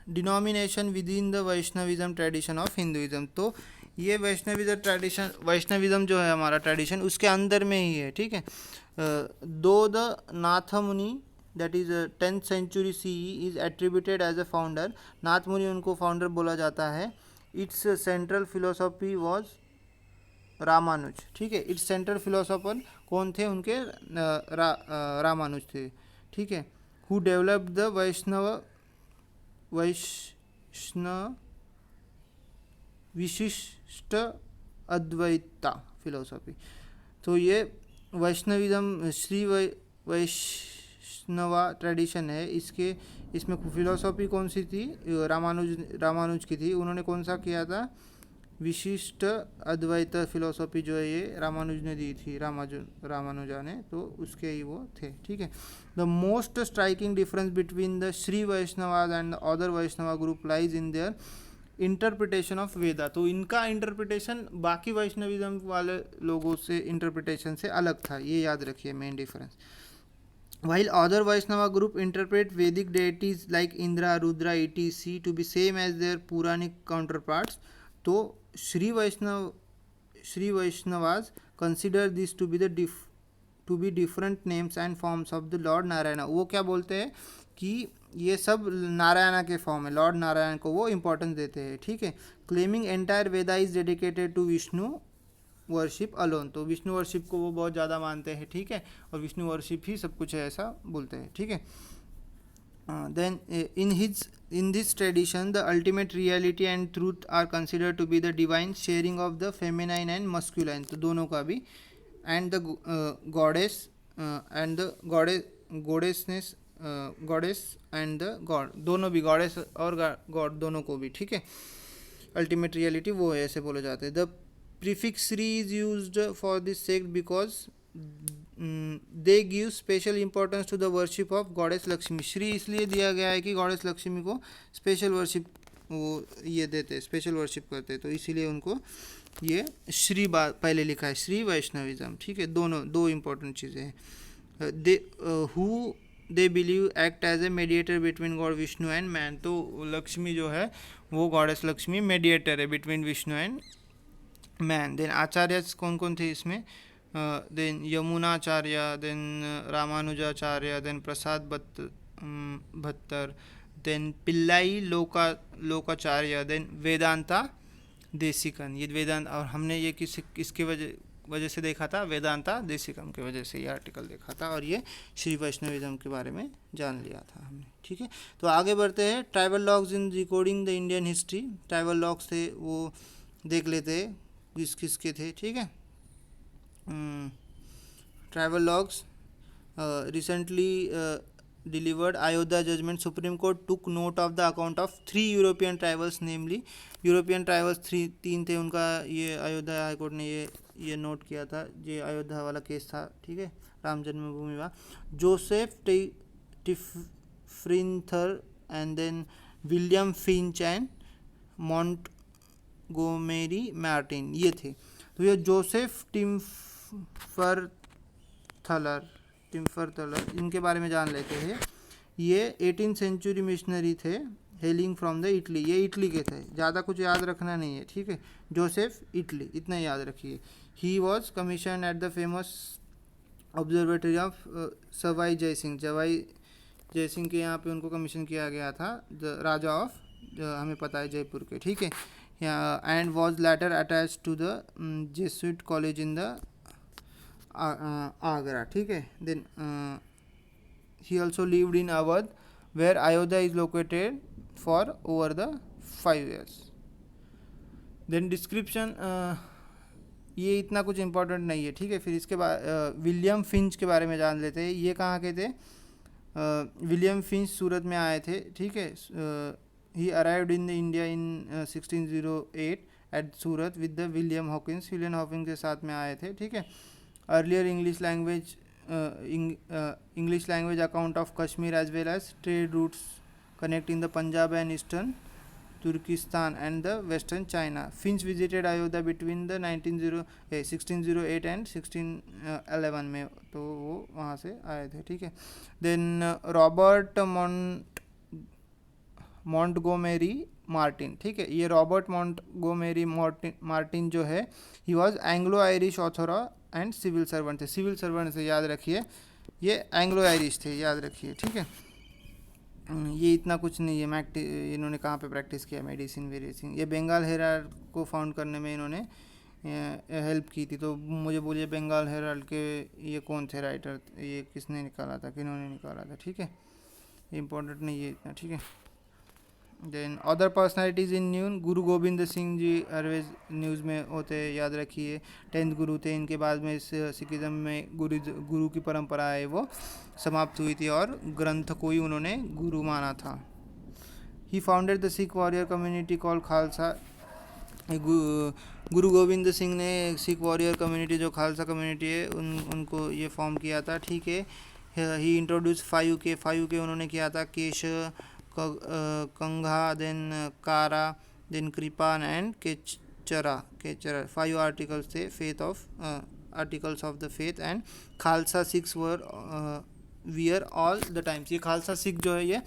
Speaker 1: denomination within the Vaishnavism tradition of Hinduism. तो ये वैष्णविज्म ट्रेडिशन, वैष्णविज्म जो है हमारा ट्रेडिशन, उसके अंदर में ही है। ठीक है। दो the Nath Muni that is 10th century CE is attributed as a founder. Nath Muni उनको फाउंडर बोला जाता है। Its central philosophy was Ramanuja. ठीक है। इट्स सेंट्रल फिलोसोफर कौन थे उनके? रामानुज थे। ठीक है। हु डेवलप्ड द विशिष्ट अद्वैता फिलोसॉफी। तो ये वैष्णविज्म श्री वैष्णवा ट्रेडिशन है। इसमें फिलोसॉफी कौन सी थी? रामानुज की थी। उन्होंने कौन सा किया था? विशिष्ट अद्वैत फिलोसॉफी जो है ये रामानुज ने दी थी, रामानुजा ने, तो उसके ही वो थे। ठीक है। The most striking difference between the Shri Vaishnavas and the other Vaishnava group lies in their interpretation of Veda. तो इनका इंटरप्रिटेशन बाकी वैष्णविज्म वाले लोगों से इंटरप्रिटेशन से अलग था, ये याद रखिए main difference. While other Vaishnava group interpret Vedic deities like Indra, Rudra, etc. to be same as their Puranic counterparts, तो Shri Vaishnavas consider this to be different names and forms of the Lord Narayana। वो क्या बोलते हैं कि ये सब नारायणा के फॉर्म है, लॉर्ड नारायण को वो इम्पोर्टेंस देते हैं। ठीक है। Claiming entire Veda is dedicated to Vishnu worship alone. तो विष्णु वर्शिप को वो बहुत ज़्यादा मानते हैं। ठीक है। और विष्णु वर्शिप ही सब कुछ है, ऐसा बोलते हैं। ठीक है। Then in this tradition the ultimate reality and truth are considered to be the divine sharing of the feminine and masculine। तो दोनों का भी, and the goddess and the goddessness goddess and the god, दोनों भी, goddess और god दोनों को भी। ठीक है। अल्टीमेट रियलिटी वो है, ऐसे बोले जाते हैं। The prefix Sri is used for this sect because they give special importance to the worship of goddess Lakshmi। Shri इसलिए दिया गया है कि गॉडेस लक्ष्मी को स्पेशल वर्शिप वो ये देते, स्पेशल वर्शिप करते, तो इसीलिए उनको ये श्री पहले लिखा है, श्री वैष्णविज्म। ठीक है। दो इम्पोर्टेंट चीज़ें हैं। They believe act as a mediator between God Vishnu and man. तो लक्ष्मी जो है वो गॉडेस लक्ष्मी मेडिएटर है between Vishnu and man. Then आचार्य कौन कौन थे इसमें? Then Yamunacharya, then Ramanujacharya, then Prasad Bhattar, then Pillai Lokacharya, then Vedanta Desikan. ये वेदांत, और हमने ये किसके वजह से देखा था? वेदांता देसिकम के वजह से ये आर्टिकल देखा था, और ये श्री वैष्णविज्म के बारे में जान लिया था हमने। ठीक है। तो आगे बढ़ते हैं। Travel logs in recording the Indian history. Travel logs थे वो देख लेते हैं किसके थे। ठीक है। Travel logs recently delivered Ayodhya judgment. Supreme court took note of the account of 3 European travellers, namely European travellers 3 थे, उनका ये अयोध्या हाई कोर्ट ने ये नोट किया था। ये अयोध्या वाला केस था। ठीक है। राम जन्मभूमि विवाद। Joseph Tieffenthaler and then William Finch and Montgomery Martin, ये थे। तो ये जोसेफ टिम्फरथलर इनके बारे में जान लेते हैं। ये 18th century मिशनरी थे, हेलिंग फ्रॉम द इटली। ये इटली के थे, ज़्यादा कुछ याद रखना नहीं है। ठीक है। जोसेफ इटली, इतना याद रखिए। He was commission at the famous observatory of Sawai Jai Singh. Sawai Jai Singh के यहाँ पे उनको कमीशन किया गया था, द राजा ऑफ, हमें पता है जयपुर के, ठीक है। And was later attach to the Jesuit college in the Agra, ठीक है। Then he also lived in Awadh where Ayodhya is located for over the 5 years. Then description, ये इतना कुछ इम्पोर्टेंट नहीं है, ठीक है। फिर इसके बाद विलियम फिंच के बारे में जान लेते हैं। ये कहाँ के थे? विलियम फिंच सूरत में आए थे, ठीक है। He arrived in the India in 1608 at Surat with the William Hawkins. William Hawkins के साथ में आए थे, ठीक है। Earlier English language account of Kashmir as well as trade routes connecting the Punjab and eastern Turkestan and the western China. Finch visited Ayodhya between the 1608 and 1611 में, तो वो वहाँ से आए थे, ठीक है। देन रॉबर्ट मॉन्टगोमेरी मार्टिन, ठीक है। ये रॉबर्ट मॉन्टगोमेरी मार्टिन जो है, he was Anglo Irish author and civil servant थे। सिविल सर्वेंट से याद रखिए, ये एंग्लो आयरिश थे, याद रखिए, ठीक है। ये इतना कुछ नहीं है। इन्होंने कहाँ पे प्रैक्टिस किया? मेडिसिन वेडिसिन। ये बंगाल हेराल्ड को फाउंड करने में इन्होंने हेल्प की थी। तो मुझे बोलिए बंगाल हेराल्ड के ये कौन थे राइटर? ये किसने निकाला था, किन्होंने निकाला था, ठीक है। इम्पोर्टेंट नहीं है इतना, ठीक है। Then other personalities in news, Guru Gobind Singh ji always news में होते हैं, याद रखिए। 10th गुरु थे। इनके बाद में सिखिज़म में गुरु की परंपरा है वो समाप्त हुई थी और ग्रंथ को ही उन्होंने गुरु माना था। He founded the Sikh warrior community call Khalsa. Guru Gobind Singh ने सिख वॉरियर कम्युनिटी जो खालसा कम्युनिटी है उनको ये फॉर्म किया था, ठीक है। ही इंट्रोड्यूस 5K उन्होंने किया था। Kesh, kangha, then kara, then kirpan and kachera. 5 articles थे faith of articles of the faith. And Khalsa Sikhs were wear all the times. ये खालसा सिख जो है ये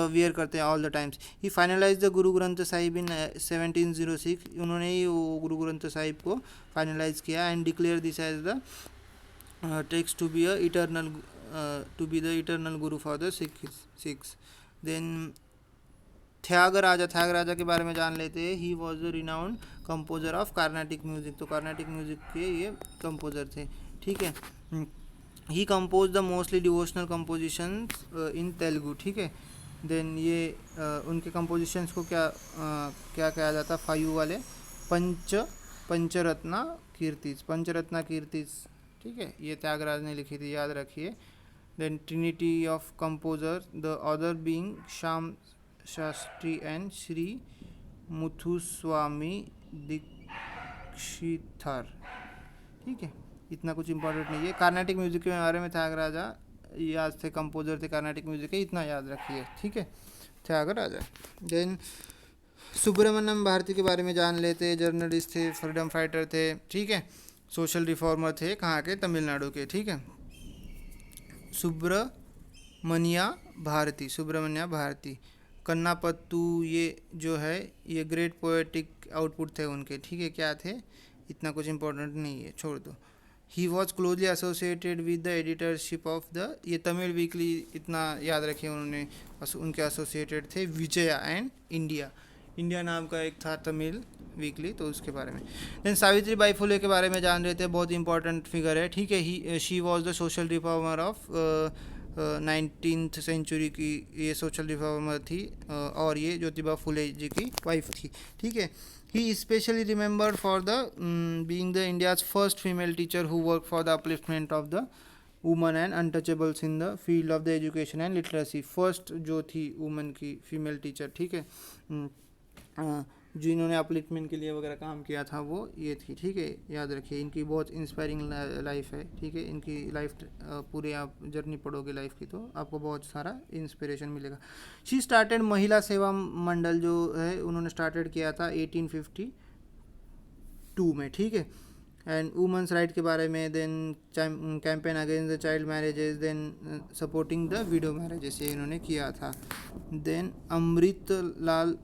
Speaker 1: वियर करते हैं all the times. He finalize the Guru Granth Sahib इन 1706। उन्होंने ही वो गुरु ग्रंथ साहिब को फाइनलाइज किया and declare this as the text to be the eternal Guru for the Sikhs. Then Tyagaraja के बारे में जान लेते हैं। He was the renowned composer of Carnatic music. तो कार्नेटिक म्यूजिक के ये कंपोजर थे, ठीक है। He compose the mostly devotional compositions in Telugu, ठीक है। देन ये उनके कंपोजिशंस को क्या कहा जाता? 5 वाले पंचरत्ना कीर्तिस, ठीक है। ये त्यागराज ने लिखी थी, याद रखिए। Then trinity of composer, the other being Shyama Shastri and Shri Muthuswami Dikshitar, ठीक है। इतना कुछ इंपॉर्टेंट नहीं है। कार्नेटिक म्यूजिक के बारे में त्यागराजा याद थे, कंपोजर थे कार्नेटिक म्यूजिक के, इतना याद रखिए, ठीक है, त्यागराजा। देन सुब्रमण्यम भारती के बारे में जान लेते हैं। जर्नलिस्ट थे, फ्रीडम फाइटर थे, ठीक है। सोशल रिफॉर्मर थे, कहाँ के? तमिलनाडु के, ठीक है। सुब्रमण्या भारती कन्नापत्तू, ये जो है ये ग्रेट पोएटिक आउटपुट थे उनके, ठीक है। क्या थे? इतना कुछ इंपॉर्टेंट नहीं है, छोड़ दो। He was closely associated with the editorship of the, ये तमिल वीकली, इतना याद रखिए। उनके एसोसिएटेड थे विजया एंड इंडिया नाम का एक था तमिल वीकली, तो उसके बारे में। देन सावित्री बाई फुले के बारे में जान रहे थे, बहुत इंपॉर्टेंट फिगर है, ठीक है। She was the social reformer of 19th century की ये सोशल रिफॉर्मर थी और ये ज्योतिबा फुले जी की वाइफ थी, ठीक है। He specially remembered for the being the India's first female teacher who work for the upliftment of the woman and untouchables in the field of the education and literacy. First जो थी वुमन की फीमेल टीचर, ठीक है, जिन्होंने अपलिफ्टमेंट के लिए वगैरह काम किया था, वो ये थी, ठीक है, याद रखिए। इनकी बहुत इंस्पायरिंग लाइफ है, ठीक है। इनकी लाइफ पूरे आप जर्नी पढ़ोगे लाइफ की, तो आपको बहुत सारा इंस्पिरेशन मिलेगा। शी स्टार्टेड महिला सेवा मंडल जो है उन्होंने स्टार्टेड किया था 1852 में, ठीक है। एंड वुमेंस राइट के बारे में, then campaign against the child marriages, then supporting the widow marriages, ये इन्होंने किया था। देन अमृत लाल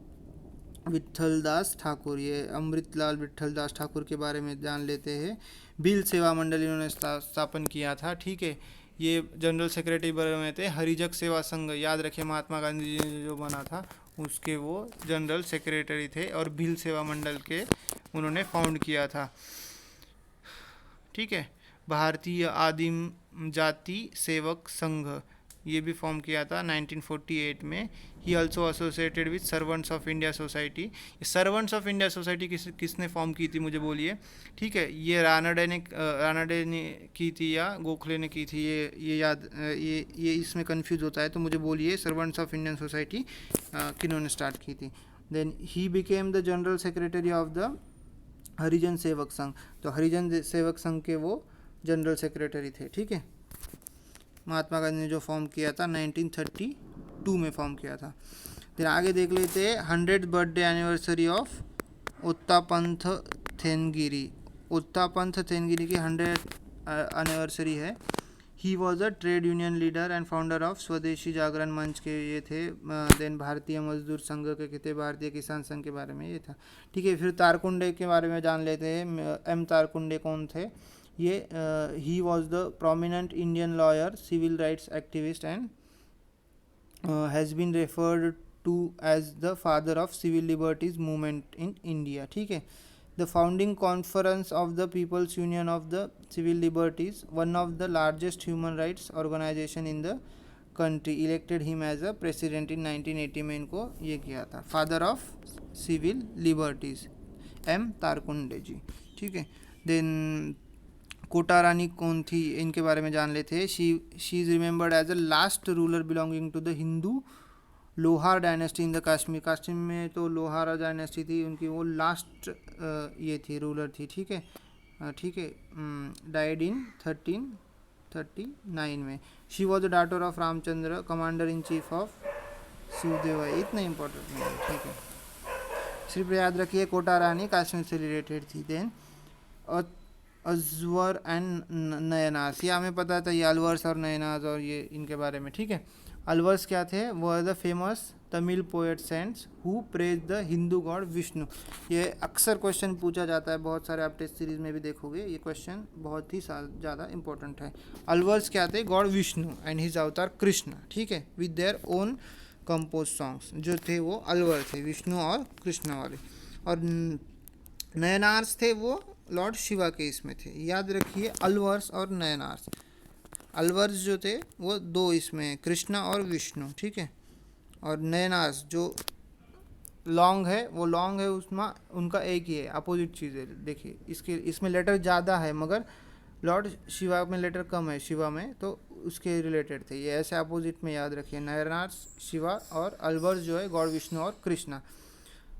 Speaker 1: विट्ठल दास ठाकुर, ये अमृतलाल विट्ठल दास ठाकुर के बारे में जान लेते हैं। भील सेवा मंडल इन्होंने स्थापन किया था, ठीक है। ये जनरल सेक्रेटरी बने हुए थे। हरिजक सेवा संघ, याद रखिए महात्मा गांधी जी ने जो बना था उसके वो जनरल सेक्रेटरी थे, और भील सेवा मंडल के उन्होंने फाउंड किया था, ठीक है। भारतीय आदिम जाति सेवक संघ, ये भी फॉर्म किया था 1948 में। He also associated with servants of India society. Servants of India society किसने फॉर्म की थी मुझे बोलिए, ठीक है। ये रानडे ने की थी या गोखले ने की थी, ये याद ये इसमें कंफ्यूज होता है, तो मुझे बोलिए सर्वेंट्स ऑफ इंडियन सोसाइटी किन्होंने स्टार्ट की थी। Then he became the general secretary of the Harijan Sevak Sangh, तो हरिजन सेवक संघ के वो जनरल सेक्रेटरी थे, ठीक है। महात्मा गांधी ने जो फॉर्म किया था 1932 में फॉर्म किया था। फिर आगे देख लेते हैं 100th बर्थडे एनिवर्सरी ऑफ उत्तापंथ थेनगिरी। उत्तापंथ थेनगिरी की 100th एनिवर्सरी है। He was a trade union leader and founder of स्वदेशी जागरण मंच के ये थे। देन भारतीय मजदूर संघ के थे, भारतीय किसान संघ के बारे में ये था, ठीक है। फिर तारकुंडे के बारे में जान लेते हैं। एम तारकुंडे कौन थे, ये he was the prominent Indian lawyer, civil rights activist and has been referred to as the father of civil liberties movement in India, ठीक है। The founding conference of the people's union of the civil liberties, one of the largest human rights organisation in the country, elected him as a president in 1980 में इनको ये किया था, father of civil liberties M Tarkunde ji, ठीक है। देन कोटा रानी कौन थी, इनके बारे में जान लेते हैं। She is remembered as a last ruler belonging to the Hindu Lohar dynasty in the Kashmir. Kashmir में तो लोहारा डायनेस्टी थी उनकी, वो लास्ट ये थी, रूलर थी, ठीक है, ठीक है। डाइड इन 1339 में। She was the daughter of Ramchandra, commander in chief of Sukhdev. इतना इंपॉर्टेंट नहीं है, ठीक है, सिर्फ याद रखिए कोटा रानी कश्मीर से रिलेटेड थी। देन अजवर एंड नयनास, ये हमें पता था, ये अलवर्स और नयनास और ये इनके बारे में, ठीक है। अलवर्स क्या थे, वो are the famous Tamil poet saints who praise the Hindu god Vishnu. ये अक्सर क्वेश्चन पूछा जाता है, बहुत सारे आप टेस्ट सीरीज में भी देखोगे, ये क्वेश्चन बहुत ही ज़्यादा इंपॉर्टेंट है। अलवर्स क्या थे, गॉड विष्णु एंड हिज अवतार कृष्ण, ठीक है, with their own compose songs, जो थे वो अलवर थे, विष्णु और कृष्ण वाले। और नयनार्स थे वो लॉर्ड शिवा के इसमें थे, याद रखिए अलवर्स और नयनार्स। अलवर्स जो थे वो दो इसमें, कृष्णा और विष्णु, ठीक है। और नयनार्स जो लॉन्ग है, वो लॉन्ग है, उसमें उनका एक ही है, अपोजिट चीज़ है। देखिए इसके इसमें लेटर ज़्यादा है मगर लॉर्ड शिवा में लेटर कम है, शिवा में, तो उसके रिलेटेड थे ये, ऐसे अपोजिट में याद रखिए, नयनार्स शिवा और अलवर्स जो है गॉड विष्णु और कृष्णा।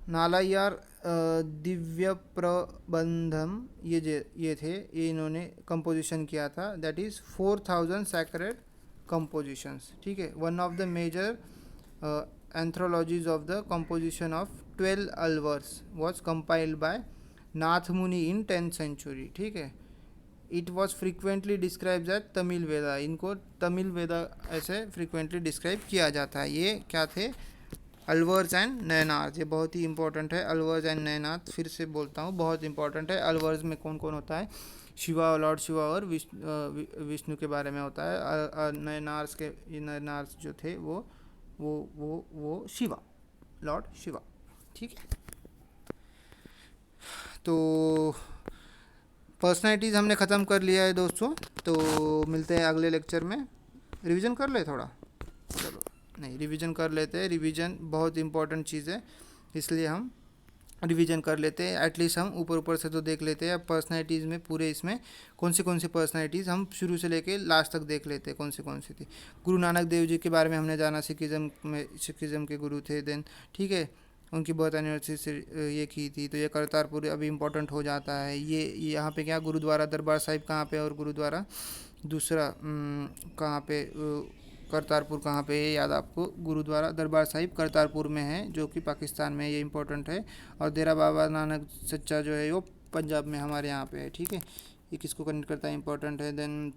Speaker 1: नालायार दिव्य प्रबंधम ये थे, ये इन्होंने कंपोजिशन किया था, दैट इज़ 4000 सैक्रेड कंपोजिशंस, ठीक है। One of the major anthologies of the composition of 12 Alvars was compiled by Nath Muni in 10th century, ठीक है। It was frequently described as Tamil Veda, इनको तमिल वेदा ऐसे फ्रिक्वेंटली डिस्क्राइब किया जाता है। ये क्या थे, अलवर्स एंड नयनार्स, ये बहुत ही इंपॉर्टेंट है। अलवर्स एंड नयनार्स, फिर से बोलता हूँ, बहुत इंपॉर्टेंट है। अलवर्स में कौन कौन होता है, शिवा, लॉर्ड शिवा और विष्णु के बारे में होता है। नयनार्स के, नयनार्स जो थे वो शिवा, लॉर्ड शिवा, ठीक है। तो पर्सनैलिटीज़ हमने ख़त्म कर लिया है दोस्तों, तो मिलते हैं अगले लेक्चर में। रिवीजन कर ले थोड़ा, चलो नहीं रिवीजन कर लेते हैं, रिवीजन बहुत इंपॉर्टेंट चीज़ है, इसलिए हम रिवीजन कर लेते हैं। एटलीस्ट हम ऊपर ऊपर से तो देख लेते हैं। अब पर्सनैलिटीज़ में पूरे इसमें कौन सी पर्सनैलिटीज़ हम शुरू से लेके लास्ट तक देख लेते हैं, कौन सी थी। गुरु नानक देव जी के बारे में हमने जाना, सिखिज़म के गुरु थे। देन ठीक है, उनकी बर्थ एनिवर्सरी से ये की थी, तो ये करतारपुर अभी इम्पोर्टेंट हो जाता है। ये यहाँ पे क्या, गुरुद्वारा दरबार साहिब कहाँ पे, और गुरुद्वारा दूसरा कहाँ पे, करतारपुर कहाँ पे है, याद आपको, गुरुद्वारा दरबार साहिब करतारपुर में है, जो कि पाकिस्तान में, ये इंपॉर्टेंट है। और डेरा बाबा नानक सच्चा जो है वो पंजाब में हमारे यहाँ पे है, ठीक है। ये किसको कनेक्ट करता है, इंपॉर्टेंट है। देन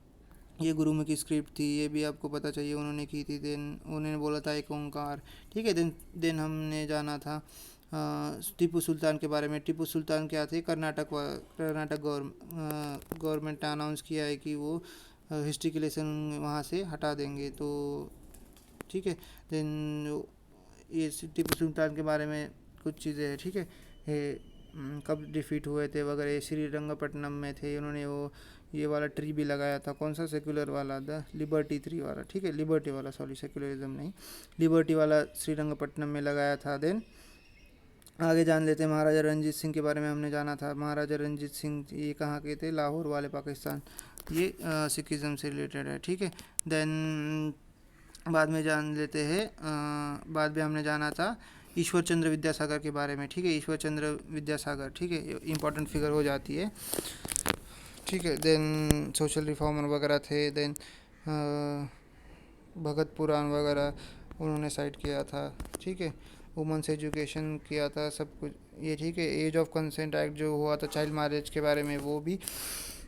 Speaker 1: ये गुरुमुख की स्क्रिप्ट थी, ये भी आपको पता चाहिए, उन्होंने की थी। देन उन्होंने बोला था एक ओंकार, ठीक है। देन हमने जाना था टीपू सुल्तान के बारे में। टीपू सुल्तान क्या थे, कर्नाटक गवर्नमेंट ने अनाउंस किया है कि वो हिस्ट्री के लेसन वहाँ से हटा देंगे, तो ठीक है। देन ये टीपू सुल्तान के बारे में कुछ चीज़ें हैं, ठीक है। कब डिफीट हुए थे वगैरह, श्रीरंगपट्टनम में थे, उन्होंने वो ये वाला ट्री भी लगाया था, कौन सा, सेक्युलर वाला, द लिबर्टी ट्री वाला, ठीक है, लिबर्टी वाला, सॉरी सेक्युलरिज्म नहीं, लिबर्टी वाला श्रीरंगपट्टनम में लगाया था। देन आगे जान लेते हैं महाराजा रंजीत सिंह के बारे में। हमने जाना था महाराजा रंजीत सिंह ये कहाँ के थे, लाहौर वाले, पाकिस्तान, ये सिखिज़म से रिलेटेड है, ठीक है। देन बाद में जान लेते हैं, बाद में हमने जाना था ईश्वर चंद्र विद्यासागर के बारे में, ठीक है, ईश्वर चंद्र विद्यासागर, ठीक है, इंपॉर्टेंट फिगर हो जाती है, ठीक है। देन सोशल रिफॉर्मर वगैरह थे। देन भगत पुराण वगैरह उन्होंने साइट किया था, ठीक है, वुमेंस एजुकेशन किया था, सब कुछ ये, ठीक है। एज ऑफ कंसेंट एक्ट जो हुआ था चाइल्ड मैरिज के बारे में, वो भी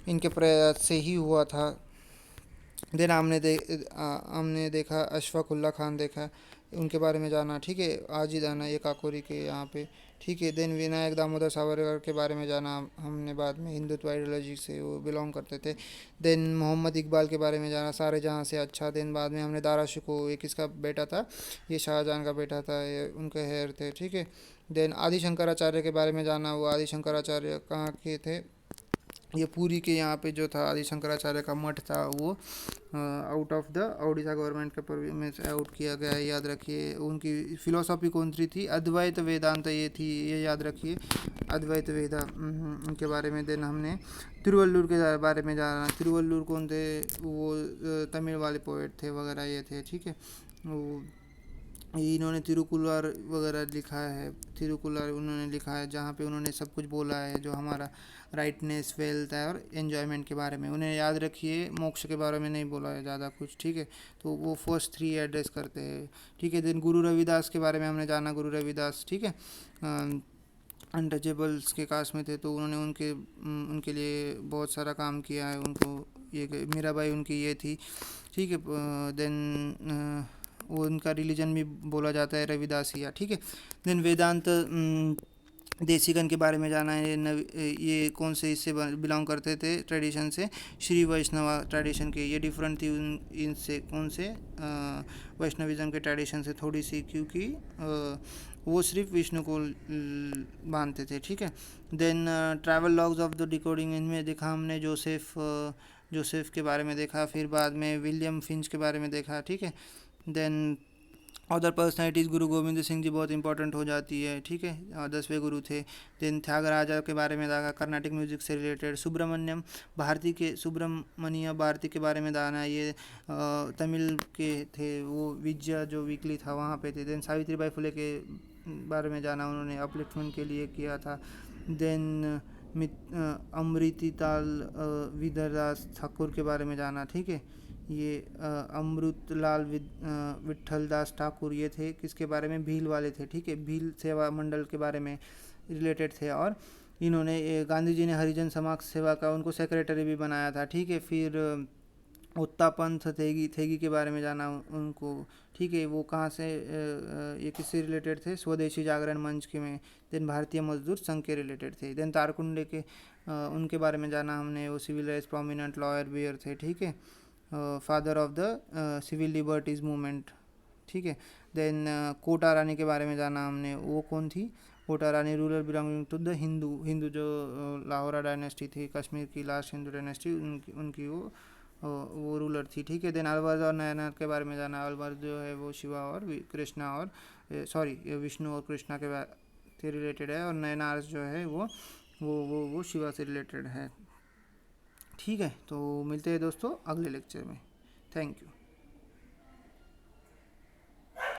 Speaker 1: इनके प्रयास से ही हुआ था। देन हमने देखा अशफाक उल्ला खान देखा, उनके बारे में जाना, ठीक है, आज ही जाना ये काकोरी के यहाँ पे, ठीक है। देन विनायक दामोदर सावरकर के बारे में जाना हमने, बाद में हिंदुत्व आइडियोलॉजी से वो बिलोंग करते थे। देन मोहम्मद इकबाल के बारे में जाना, सारे जहाँ से अच्छा। देन बाद में हमने दारा शिकोह, ये किसका बेटा था, ये शाहजहां का बेटा था, ये उनके हेयर थे, ठीक है। देन आदि शंकराचार्य के बारे में जाना, वो आदि शंकराचार्य कहाँ के थे, ये पूरी के यहाँ पे जो था आदि शंकराचार्य का मठ था, वो out of the Orissa government के परव्यू में से आउट किया गया है, याद रखिए। उनकी फिलोसॉफी कौन सी थी, अद्वैत वेदांत ये थी, ये याद रखिए, अद्वैत वेदा उनके बारे में। देन हमने तिरुवल्लुर के बारे में जाना, तिरुवल्लुर कौन थे, वो तमिल वाले पोएट थे वगैरह ये थे, ठीक है। वो इन्होंने तिरुकुलर वगैरह लिखा है, तिरुकुलर उन्होंने लिखा है जहाँ पे उन्होंने सब कुछ बोला है जो हमारा राइटनेस, वेल्थ है और एन्जॉयमेंट के बारे में। उन्हें याद रखिए, मोक्ष के बारे में नहीं बोला है ज़्यादा कुछ, ठीक है, तो वो फर्स्ट 3 एड्रेस करते हैं, ठीक है। देन गुरु रविदास के बारे में हमने जाना, गुरु रविदास, ठीक है, अनटचेबल्स के कास्ट में थे, तो उन्होंने उनके लिए बहुत सारा काम किया है, उनको ये मीराबाई उनकी ये थी, ठीक है। देन वो उनका रिलीजन भी बोला जाता है रविदासिया, ठीक है। देन वेदांत देसिकन के बारे में जाना है, ये कौन से इससे बिलोंग करते थे ट्रेडिशन से, श्री वैष्णव ट्रेडिशन के, ये डिफरेंट थी इनसे, कौन से, वैष्णविज्म के ट्रेडिशन से थोड़ी सी, क्योंकि वो सिर्फ विष्णु को मानते थे, ठीक है। Then travel logs of the decoding, इनमें देखा हमने जोसेफ के बारे में देखा, फिर बाद में विलियम फिंच के बारे में देखा, ठीक है। देन अदर पर्सनैलिटीज़, गुरु गोविंद सिंह जी बहुत इंपॉर्टेंट हो जाती है, ठीक है, 10वें गुरु थे। देन त्यागराजा के बारे में देखा, कर्नाटिक म्यूजिक से रिलेटेड। सुब्रमण्य भारती के बारे में जाना, ये तमिल के थे, वो विजया जो वीकली था वहाँ पे थे। देन सावित्रीबाई फुले के बारे में जाना, उन्होंने अपलिफ्टमेंट के लिए किया था। देन अमृतिलाल विद्यादास ठाकुर के बारे में जाना, ठीक है, ये अमृतलाल विट्ठल दास ठाकुर, ये थे किसके बारे में, भील वाले थे, ठीक है, भील सेवा मंडल के बारे में रिलेटेड थे। और इन्होंने गांधी जी ने हरिजन समाज सेवा का उनको सेक्रेटरी भी बनाया था, ठीक है। फिर उत्तापंथ थेगी के बारे में जाना उनको, ठीक है, वो कहाँ से, ये किससे रिलेटेड थे, स्वदेशी जागरण मंच के में। देन भारतीय मजदूर संघ के रिलेटेड थे। देन तारकुंडे के उनके बारे में जाना हमने, वो सिविल राइट्स प्रोमिनेंट लॉयर बियर थे, ठीक है, father of the civil liberties movement, ठीक है। देन कोटा रानी के बारे में जाना हमने, वो कौन थी, Kota Rani ruler belonging to the Hindu जो लाहौरा डायनेस्टी थी, कश्मीर की लास्ट हिंदू डायनेस्टी, उनकी वो रूलर थी, ठीक है। देन अलवर और नयनार के बारे में जाना, अलवर जो है वो शिवा और कृष्णा और विष्णु और कृष्णा के रिलेटेड है, और नयनार जो है वो शिवा से रिलेटेड है, ठीक है। तो मिलते हैं दोस्तों अगले लेक्चर में, थैंक यू।